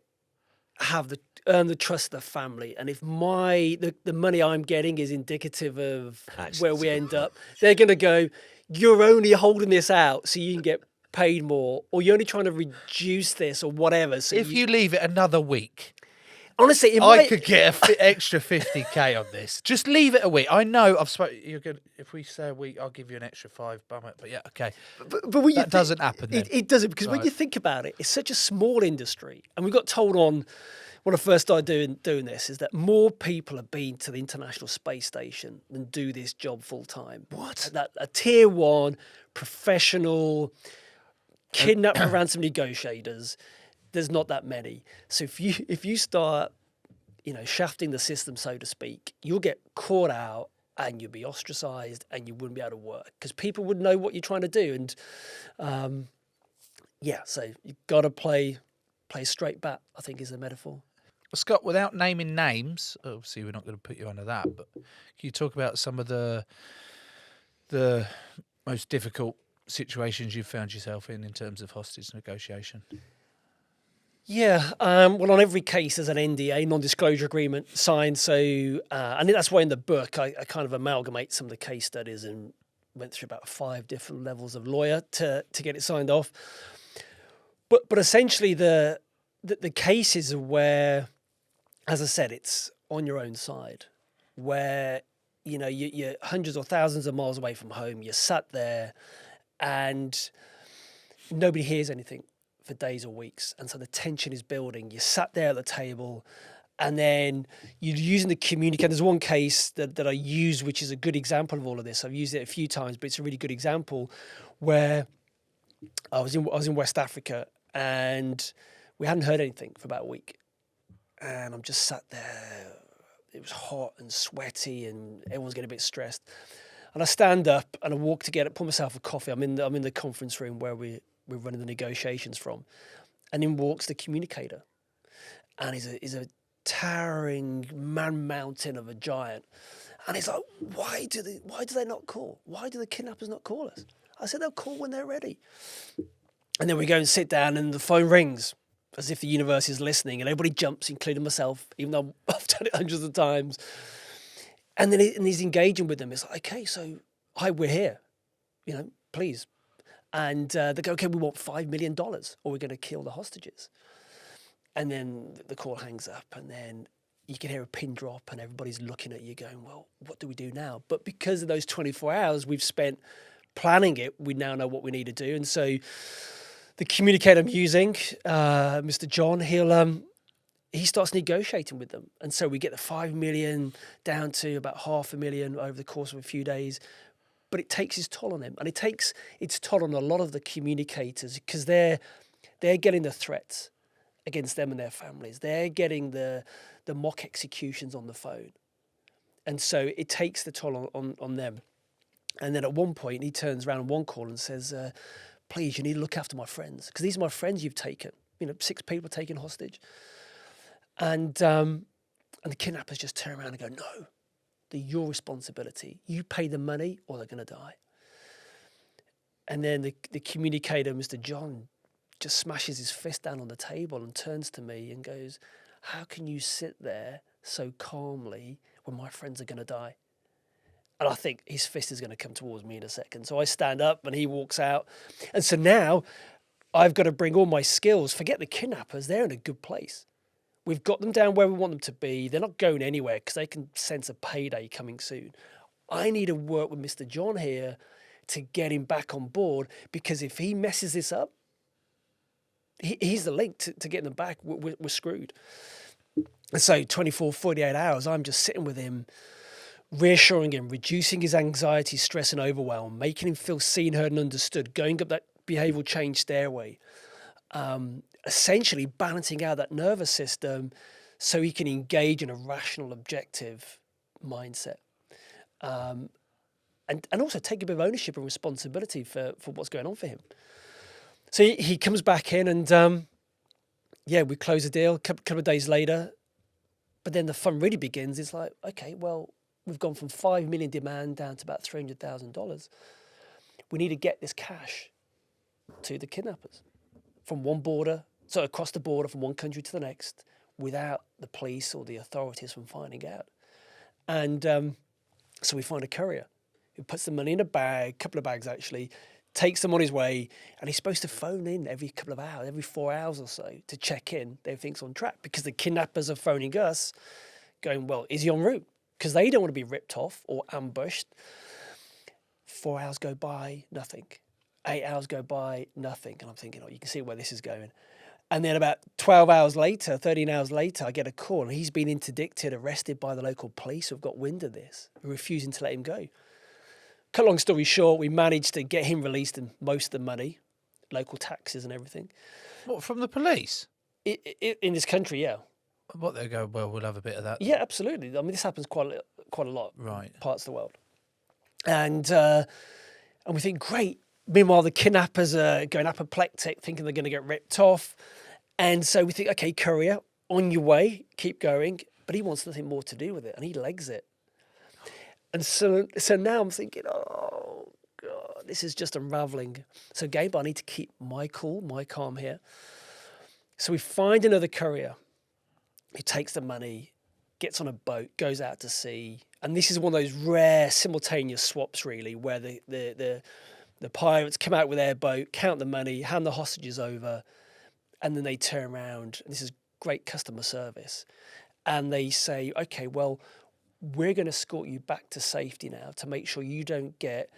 earn the trust of the family, and if the money I'm getting is indicative of where we end up, they're going to go, you're only holding this out so you can get paid more, or you're only trying to reduce this or whatever. So if you leave it another week, honestly, I could get an extra 50k on this. Just leave it a week. I know I've spoken. You're good. If we say a week, I'll give you an extra 5. Bum it. But yeah, okay. But when that doesn't happen. Then. It doesn't, because when you think about it, it's such a small industry, and we got told on when I first started doing this is that more people have been to the International Space Station than do this job full time. What? That a tier 1 professional kidnap and ransom negotiators, there's not that many. So if you start, shafting the system, so to speak, you'll get caught out and you'll be ostracized and you wouldn't be able to work because people would know what you're trying to do. And so you've got to play straight bat, I think is the metaphor. Scott, without naming names, obviously we're not going to put you under that, but can you talk about some of the most difficult situations you've found yourself in terms of hostage negotiation? Yeah, well, on every case, there's an NDA, non-disclosure agreement, signed. So, and that's why in the book I kind of amalgamate some of the case studies and went through about 5 different levels of lawyer to get it signed off. But essentially, the cases are where, as I said, it's on your own side, where you're hundreds or thousands of miles away from home. You're sat there, and nobody hears anything for days or weeks, and so the tension is building. You sat there at the table, and then you're using the communicator. There's one case that I use, which is a good example of all of this. I've used it a few times, but it's a really good example where I was in West Africa, and we hadn't heard anything for about a week, and I'm just sat there. It was hot and sweaty, and everyone's getting a bit stressed. And I stand up and I walk to pour myself a coffee. I'm in the conference room where we're running the negotiations from, and in walks the communicator, and he's a towering man mountain of a giant, and he's like, why do they not call? Why do the kidnappers not call us? I said they'll call when they're ready. And then we go and sit down, and the phone rings as if the universe is listening, and everybody jumps, including myself, even though I've done it hundreds of times. And then he's engaging with them. It's like, okay, so hi, we're here, please. And they go, okay, we want $5 million or we're going to kill the hostages. And then the call hangs up, and then you can hear a pin drop, and everybody's looking at you going, well, what do we do now? But because of those 24 hours we've spent planning it, we now know what we need to do. And so the communicator I'm using, Mr. John, he starts negotiating with them. And so we get the 5 million down to about $500,000 over the course of a few days. But it takes its toll on them, and it takes its toll on a lot of the communicators, because they're getting the threats against them and their families. They're getting the mock executions on the phone, and so it takes the toll on them. And then at one point, he turns around on one call and says, "Please, you need to look after my friends, because these are my friends you've taken. 6 people taken hostage." And the kidnappers just turn around and go, "No. They're your responsibility. You pay the money or they're going to die." And then the communicator, Mr. John, just smashes his fist down on the table and turns to me and goes, "How can you sit there so calmly when my friends are going to die?" And I think his fist is going to come towards me in a second. So I stand up and he walks out. And so now I've got to bring all my skills. Forget the kidnappers. They're in a good place. We've got them down where we want them to be. They're not going anywhere because they can sense a payday coming soon. I need to work with Mr. John here to get him back on board, because if he messes this up, he's the link to getting them back. We're screwed. And so 24, 48 hours, I'm just sitting with him, reassuring him, reducing his anxiety, stress and overwhelm, making him feel seen, heard and understood, going up that behavioural change stairway. Essentially balancing out that nervous system so he can engage in a rational, objective mindset. And also take a bit of ownership and responsibility for what's going on for him. So he comes back in and, we close the deal a couple of days later. But then the fun really begins. It's like, okay, well, we've gone from 5 million demand down to about $300,000. We need to get this cash to the kidnappers from one border, so across the border from one country to the next, without the police or the authorities from finding out. And so we find a courier who puts the money in a bag, a couple of bags actually, takes them on his way, and he's supposed to phone in every couple of hours, every 4 hours or so, to check in that everything's on track, because the kidnappers are phoning us going, well, is he en route? Because they don't want to be ripped off or ambushed. 4 hours go by, nothing. 8 hours go by, nothing. And I'm thinking, you can see where this is going. And then about 12 hours later, 13 hours later, I get a call, and he's been interdicted, arrested by the local police who've got wind of this, who are refusing to let him go. Cut long story short, we managed to get him released and most of the money, local taxes and everything. What, from the police? In this country, yeah. What, they go, well, we'll have a bit of that. Yeah, absolutely. I mean, this happens quite a lot, right, parts of the world. And we think, great. Meanwhile, the kidnappers are going apoplectic, thinking they're going to get ripped off. And so we think, okay, courier, on your way, keep going. But he wants nothing more to do with it, and he legs it. And so now I'm thinking, oh, God, this is just unraveling. So, Gabe, I need to keep my cool, my calm here. So we find another courier who takes the money, gets on a boat, goes out to sea. And this is one of those rare simultaneous swaps, really, where the pirates come out with their boat, count the money, hand the hostages over, and then they turn around. And this is great customer service. And they say, okay, well, we're going to escort you back to safety now to make sure you don't get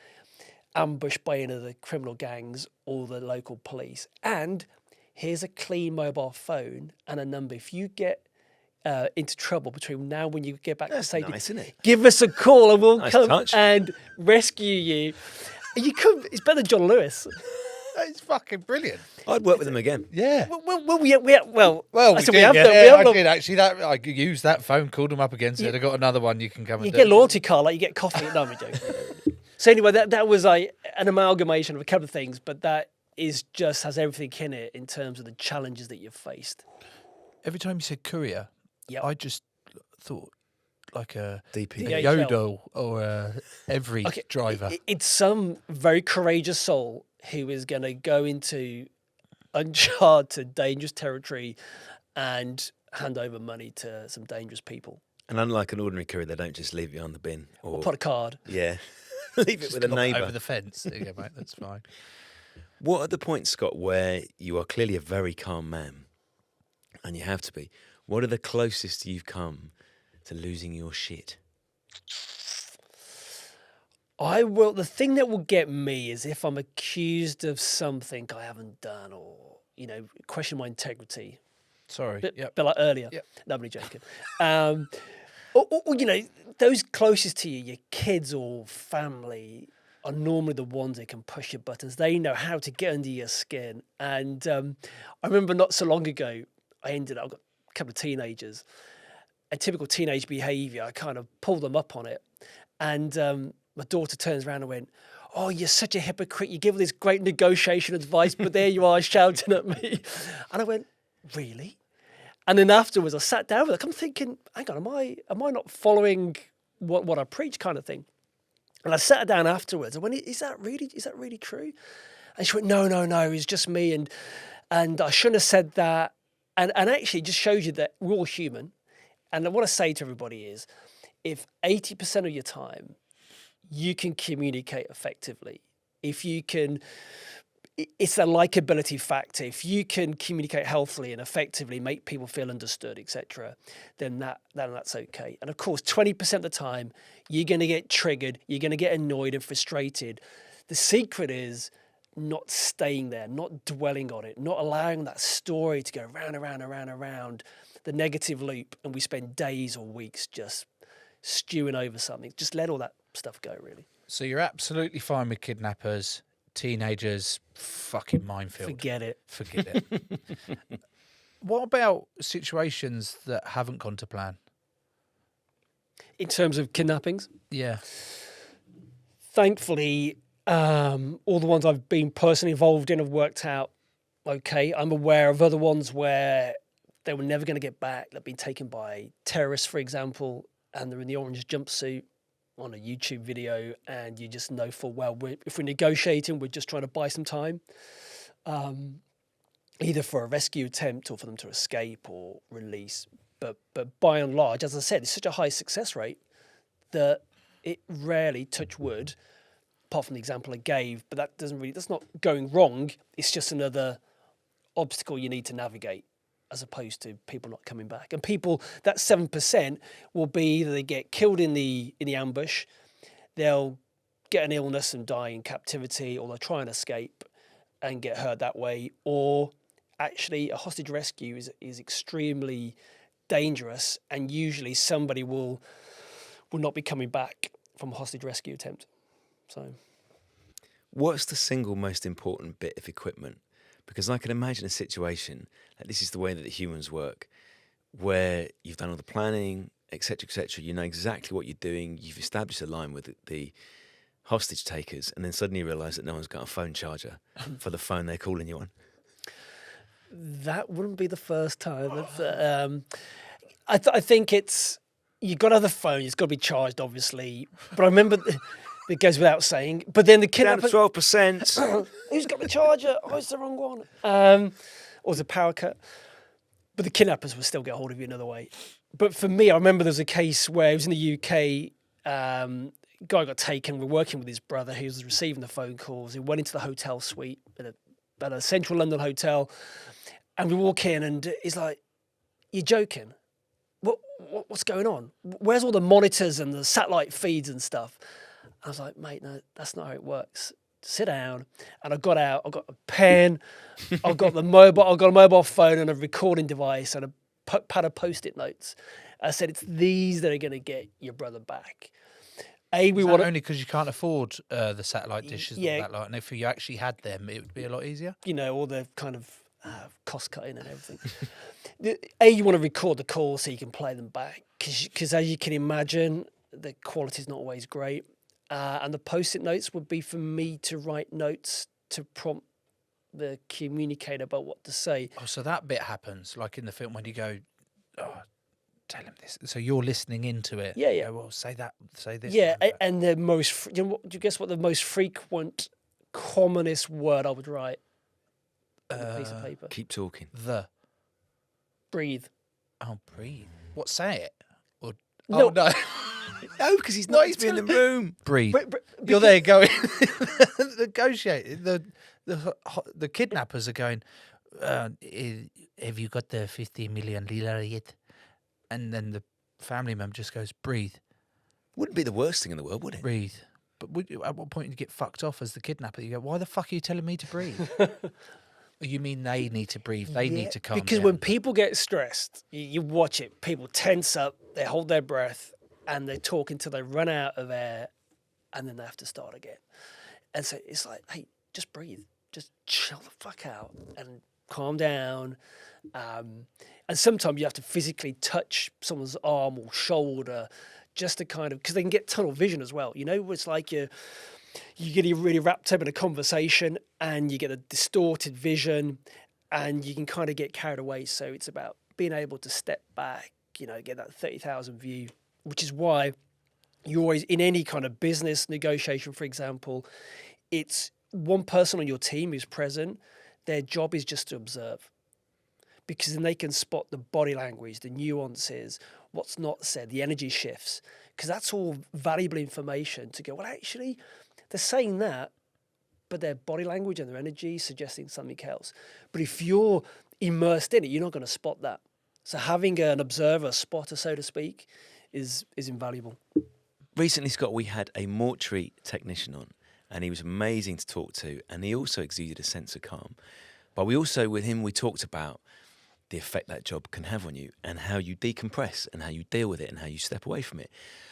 ambushed by any of the criminal gangs or the local police. And here's a clean mobile phone and a number. If you get into trouble between now and when you get back to safety, nice, isn't it? give us a call and we'll Nice come touch. and rescue you. You could. It's better than John Lewis. It's fucking brilliant. I'd work with him again. Yeah. Well, I We said did, have yeah. done- we Yeah, have I done- did actually. That I used that phone, called them up again, said I got another one. You can come and You do get it." loyalty card, like you get coffee. No, I'm joking. So anyway, that was an amalgamation of a couple of things, but that is just has everything in it in terms of the challenges that you've faced. Every time you said courier, Yep. I just thought like a DP. Yeah, Yodo or every Okay, driver. It's some very courageous soul who is going to go into uncharted, dangerous territory and hand over money to some dangerous people. And unlike an ordinary courier, they don't just leave it on the bin. Or Put a card. yeah, leave it with a Knock it neighbour. over the fence. There you go, mate. That's fine. What are the points, Scott, where you are clearly a very calm man, and you have to be? What are the closest you've come to losing your shit? I will. The thing that will get me is if I'm accused of something I haven't done, or question my integrity. Sorry. Bit like earlier. Yep. No, I'm only joking. Or those closest to you, your kids or family, are normally the ones that can push your buttons. They know how to get under your skin. And I remember not so long ago, I've got a couple of teenagers. A typical teenage behaviour, I kind of pulled them up on it. And my daughter turns around and went, "Oh, you're such a hypocrite. You give all this great negotiation advice, but there you are shouting at me." And I went, "Really?" And then afterwards, I sat down with her. I'm thinking, hang on, am I not following what I preach, kind of thing? And I sat her down afterwards. I went, "Is that really true?" And she went, "No, it's just me, and I shouldn't have said that." And actually, it just shows you that we're all human. And what I say to everybody is, if 80% of your time you can communicate effectively, if you can. It's a likability factor. If you can communicate healthily and effectively, make people feel understood, etc., then that's okay. And of course, 20% of the time, you're going to get triggered. You're going to get annoyed and frustrated. The secret is not staying there, not dwelling on it, not allowing that story to go round and round and round and round, the negative loop, and we spend days or weeks just stewing over something. Just let all that stuff go, really. So you're absolutely fine with kidnappers, teenagers, fucking minefield. Forget it. Forget it. What about situations that haven't gone to plan? In terms of kidnappings, Yeah. thankfully, all the ones I've been personally involved in have worked out okay. I'm aware of other ones where they were never going to get back. They've been taken by terrorists, for example, and they're in the orange jumpsuit on a YouTube video, and you just know full well if we're negotiating, we're just trying to buy some time, either for a rescue attempt or for them to escape or release. But by and large, as I said, it's such a high success rate that it rarely, touch wood, apart from the example I gave, but that's not going wrong. It's just another obstacle you need to navigate, as opposed to people not coming back. And people, that 7% will be either they get killed in the ambush, they'll get an illness and die in captivity, or they'll try and escape and get hurt that way, or actually a hostage rescue is extremely dangerous, and usually somebody will not be coming back from a hostage rescue attempt. So, What's the single most important bit of equipment? Because I can imagine a situation, like this is the way that the humans work, where you've done all the planning, etc., you know exactly what you're doing, you've established a line with the hostage takers, and then suddenly you realise that no one's got a phone charger for the phone they're calling you on. That wouldn't be the first time. I think it's you've got to have the phone. It's got to be charged, obviously. But I remember it goes without saying. But then the Down to kidnapper, 12%. who's got the charger? Oh, it's the wrong one. Or it's a power cut. But the kidnappers will still get hold of you another way. But for me, I remember there was a case where it was in the UK. Guy got taken. We're working with his brother. He was receiving the phone calls. He went into the hotel suite at a central London hotel, and we walk in, and he's like, "You're joking? What's going on? Where's all the monitors and the satellite feeds and stuff?" I was like, "Mate, no, that's not how it works. Sit down." And I got out. I got a pen. I got a mobile phone and a recording device and a pad of post-it notes. I said, "It's these that are going to get your brother back." We want only because you can't afford the satellite dishes Yeah. and that lot. And if you actually had them, it would be a lot easier. all the kind of cost cutting and everything. You want to record the calls so you can play them back because as you can imagine, the quality is not always great. And the post-it notes would be for me to write notes to prompt the communicator about what to say. Oh, so that bit happens, like in the film when you go, "Oh, tell him this." So you're listening into it. Yeah, You yeah. go, "Well, say that, say this." Yeah, one, but- and the most. Do you guess what the most frequent, commonest word I would write on a piece of paper? Keep talking. Breathe. Oh, breathe. What, say it? Or, No. Oh, no. No, because he's not to be in the room. Breathe. But You're there going, negotiate. The kidnappers are going, "Have you got the 50 million lira yet?" And then the family member just goes, "Breathe, Wouldn't be the worst thing in the world, would it? breathe." But at what point you get fucked off as the kidnapper? You go, "Why the fuck are you telling me to breathe?" You mean they need to breathe? They need to calm Because down. when people get stressed, you watch it. People tense up, they hold their breath, and they talk until they run out of air, and then they have to start again. And so it's like, hey, just breathe, just chill the fuck out and calm down. And sometimes you have to physically touch someone's arm or shoulder, just to kind of because they can get tunnel vision as well. It's like you get really wrapped up in a conversation and you get a distorted vision and you can kind of get carried away. So it's about being able to step back, get that 30,000 view, which is why you always, in any kind of business negotiation, for example, it's one person on your team who's present. Their job is just to observe because then they can spot the body language, the nuances, what's not said, the energy shifts, because that's all valuable information to go, well, actually, they're saying that, but their body language and their energy suggesting something else. But if you're immersed in it, you're not going to spot that. So having an observer, a spotter, so to speak, is invaluable. Recently, Scott, we had a mortuary technician on, and he was amazing to talk to, and he also exuded a sense of calm. But we talked about the effect that job can have on you and how you decompress and how you deal with it and how you step away from it.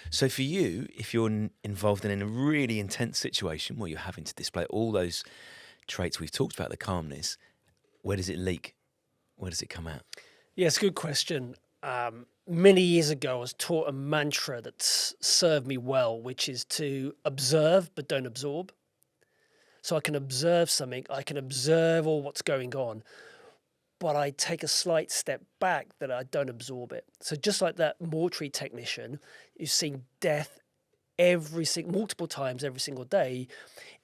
So for you, if you're involved in a really intense situation where you're having to display all those traits we've talked about, the calmness, where does it leak? Where does it come out? Yeah, it's a good question. Many years ago, I was taught a mantra that's served me well, which is to observe but don't absorb. So I can observe something, I can observe all what's going on, but I take a slight step back that I don't absorb it. So just like that mortuary technician who's seen death multiple times every single day,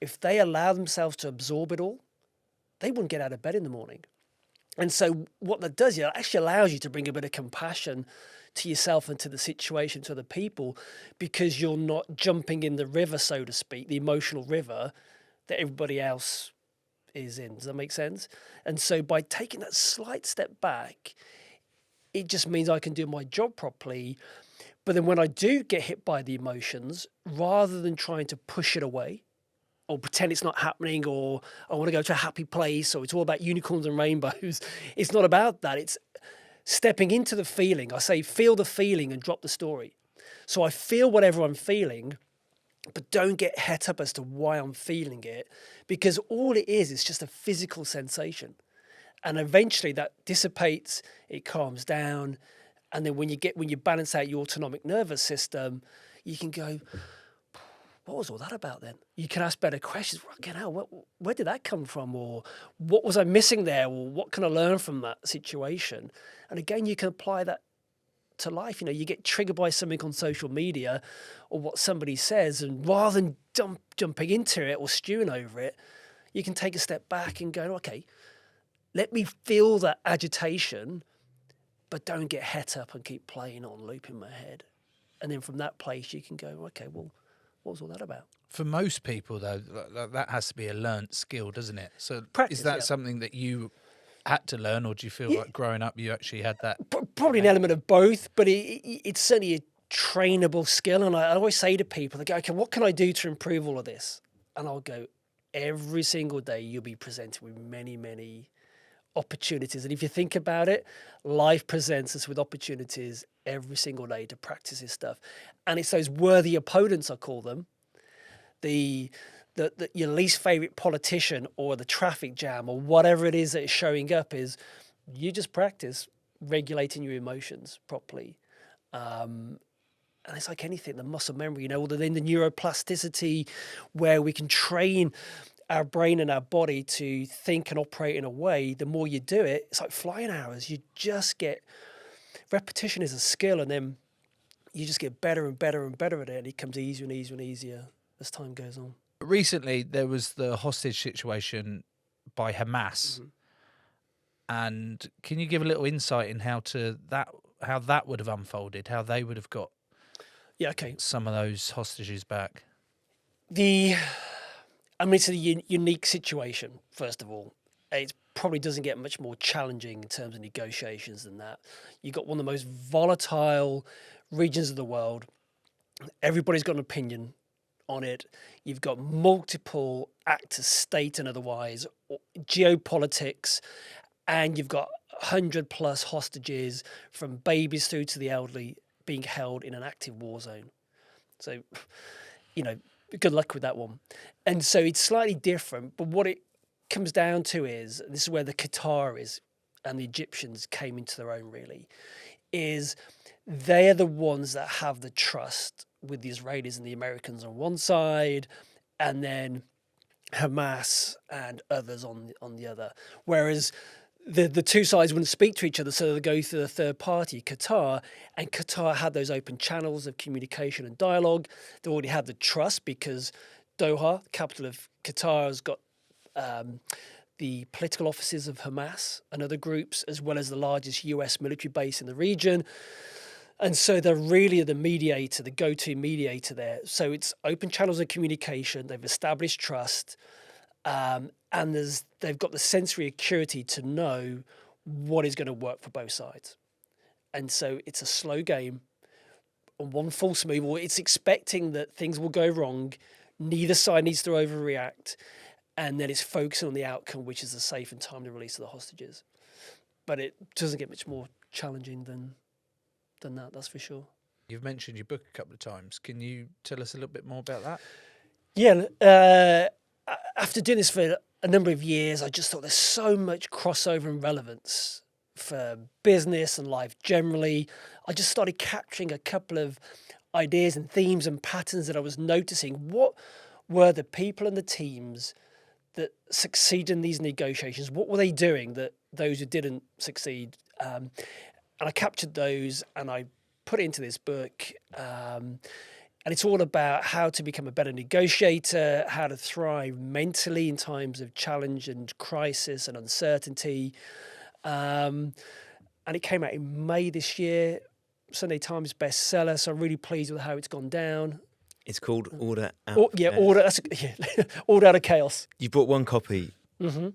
if they allow themselves to absorb it all, they wouldn't get out of bed in the morning. And so what that does, it actually allows you to bring a bit of compassion to yourself and to the situation, to the people, because you're not jumping in the river, so to speak, the emotional river that everybody else is in. Does that make sense? And so by taking that slight step back, it just means I can do my job properly. But then when I do get hit by the emotions, rather than trying to push it away or pretend it's not happening, or I want to go to a happy place, or it's all about unicorns and rainbows, it's not about that. It's stepping into the feeling. I say, feel the feeling and drop the story. So I feel whatever I'm feeling, but don't get het up as to why I'm feeling it, because all it is just a physical sensation. And eventually that dissipates, it calms down. And then when you balance out your autonomic nervous system, you can go, what was all that about then? You can ask better questions. Fucking hell, where did that come from? Or what was I missing there? Or what can I learn from that situation? And again, you can apply that to life. You know, you get triggered by something on social media or what somebody says, and rather than jumping into it or stewing over it, you can take a step back and go, okay, let me feel that agitation, but don't get het up and keep playing on loop in my head. And then from that place, you can go, okay, well, what was all that about? For most people, though, that has to be a learnt skill, doesn't it? So Practice, is that yeah. something that you had to learn, or do you feel like growing up you actually had that? Probably an element of both, but it's certainly a trainable skill. And I always say to people, they go, okay, what can I do to improve all of this? And I'll go, every single day you'll be presented with many, many opportunities. And if you think about it, life presents us with opportunities every single day to practice this stuff. And it's those worthy opponents, I call them, your least favorite politician or the traffic jam or whatever it is that is showing up, is you just practice regulating your emotions properly. And it's like anything, the muscle memory, you know, then the neuroplasticity, where we can train our brain and our body to think and operate in a way. The more you do it, it's like flying hours. You just get, repetition is a skill, and then you just get better and better and better at it, and it becomes easier and easier and easier as time goes on. Recently, there was the hostage situation by Hamas, and can you give a little insight in how that would have unfolded, how they would have got some of those hostages back? It's a unique situation, first of all. It probably doesn't get much more challenging in terms of negotiations than that. You've got one of the most volatile regions of the world. Everybody's got an opinion on it. You've got multiple actors, state and otherwise, geopolitics, and you've got 100+ hostages, from babies through to the elderly, being held in an active war zone. So, you know, good luck with that one. And so it's slightly different, but what it comes down to is, this is where the Qataris and the Egyptians came into their own, really, is they are the ones that have the trust with the Israelis and the Americans on one side, and then Hamas and others on the other. Whereas the two sides wouldn't speak to each other, so they go through the third party, Qatar, and Qatar had those open channels of communication and dialogue. They already had the trust because Doha, the capital of Qatar, has got the political offices of Hamas and other groups, as well as the largest US military base in the region. And so they're really the mediator, the go-to mediator there. So it's open channels of communication. They've established trust. And they've got the sensory acuity to know what is going to work for both sides. And so it's a slow game. On one false move, or it's expecting that things will go wrong. Neither side needs to overreact. And then it's focusing on the outcome, which is a safe and timely release of the hostages. But it doesn't get much more challenging than that, that's for sure. You've mentioned your book a couple of times. Can you tell us a little bit more about that? Yeah. After doing this for a number of years, I just thought there's so much crossover and relevance for business and life generally. I just started capturing a couple of ideas and themes and patterns that I was noticing. What were the people and the teams that succeeded in these negotiations? What were they doing that those who didn't succeed? And I captured those and I put it into this book. And it's all about how to become a better negotiator, how to thrive mentally in times of challenge and crisis and uncertainty. And it came out in May this year, Sunday Times bestseller. So I'm really pleased with how it's gone down. It's called Order Out of Chaos. Order Out of Chaos. You brought one copy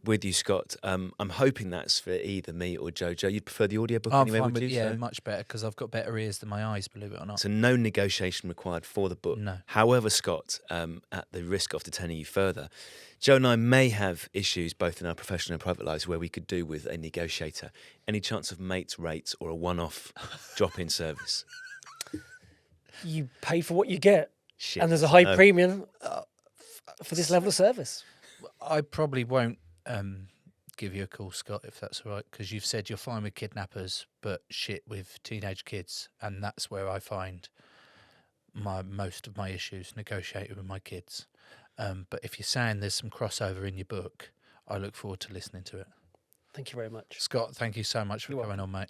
with you, Scott. I'm hoping that's for either me or Jojo. You prefer the audiobook anyway, would you? Yeah, much better, because I've got better ears than my eyes, believe it or not. So no negotiation required for the book. No. However, Scott, at the risk of detaining you further, Joe and I may have issues both in our professional and private lives where we could do with a negotiator. Any chance of mates, rates, or a one-off drop-in service? You pay for what you get. Shit. And there's a high premium for this level of service. I probably won't give you a call, Scott, if that's all right, because you've said you're fine with kidnappers, but shit with teenage kids, and that's where I find most of my issues negotiating with my kids. But if you're saying there's some crossover in your book, I look forward to listening to it. Thank you very much. Scott, thank you so much for You're coming on, mate.